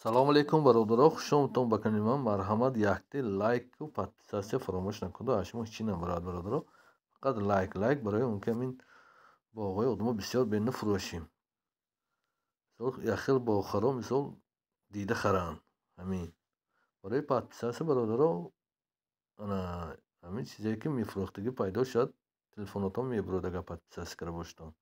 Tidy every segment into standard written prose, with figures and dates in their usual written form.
Салому алейкум, бародаро, хушоматон ба канали ман. Марҳамат, якти лайку подписатсия фаромӯш накунед. Аз шумо ҳеҷ чӣ набарад, бародаро. Фақат лайк барои он ки ҳамин боғҳои одамҳо бисёр бенна фурӯшем. Мисол як хел боғхаро мисол дида харанд. Ҳамин барои подписатсия, бародаро, ана ҳамин чизее ки мефурӯхтагӣ пайдо шуд, телефонотон мебурад агар подписатсия карда бошедон.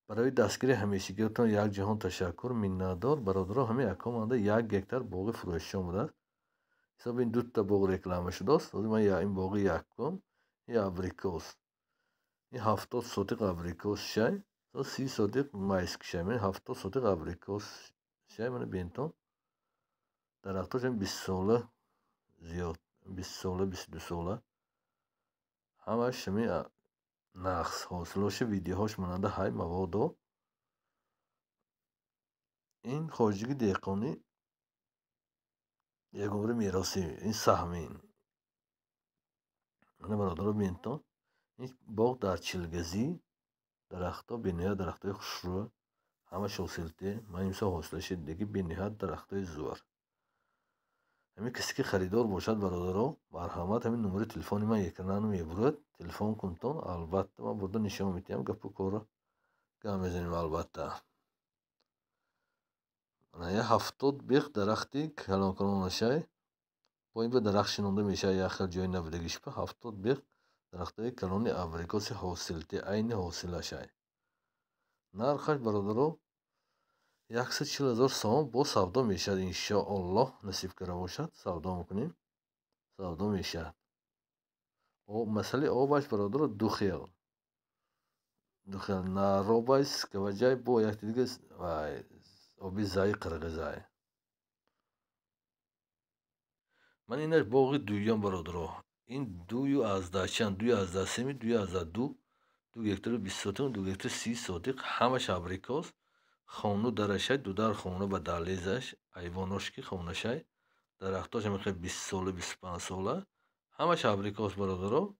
барои дастгири ҳамешагиатон як ҷаҳон ташаккур, миннатдор. Бародаро, ҳамин аккаунт монда 1 гектар боғи фурӯшӣ омадааст. ҳисоби ин 2 та боғ реклама шудааст. ҳозир ман ин боғи якум, ин абрикос, ин 70 сотиқ абрикос шай, 30 сотиқ майски шай, ман 70 сотиқ абрикос шай ман бентон. дарахтош 20 сола зиёд, 20 сола, 22 сола. ҳамаш ҳамин нақс ҳосилош видеоҳош монанда ҳай маводо. ин хоҷигӣ деҳқонӣ ягумри мероси ин саҳмин. мана бародаро бинтон ин боғ дар чилгазӣ, дарахтҳо бениҳоят дарахтҳои хушрӯ, ҳамаш ҳосилтӣ. ман имсол ҳосилаши диги бениҳоят дарахтҳои зӯр. ҳамин касе ки харидор бошад, бародаро, марҳамат, ҳамин номери телефони ман экран мебурад, телефон кунтон. албатта ман бурда нишон медиҳам, гапу корро гап мезанем. албатта я 70 биқ дарахти калонкалонашай бо ин дарахт шинонда мешавад. як хел ҷои набудагиш 70 биқ дарахтҳои калони абрикоси ҳосилтӣ, айни ҳосилашай. нархаш, бародаро, 140 000 сом бо савдо мешавад. иншоаллоҳ насиб карда бошад, савдо мекунем, савдо мешавад. масъалаи обаш, бародаро, ду хел наробайс каваҷай бо якти дига оби заи қирғизай. ман инаш боғи дуюм, бародаро. ин 2/10, 2/3, 2/2, 2 гектари 20 сотиқ, 2 гектари 30 сотиқ, ҳамаш абрикос. хону дарашай, дудар хона ба далезаш, айвонош ки хонашай, дарахтош ҳамин 20 сола, 25 сола, ҳамаш абрикос, бародаро.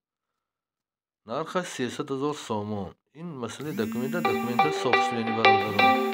нархаш 300 000 сомон. ин масъалаи документа собствени, бародаро.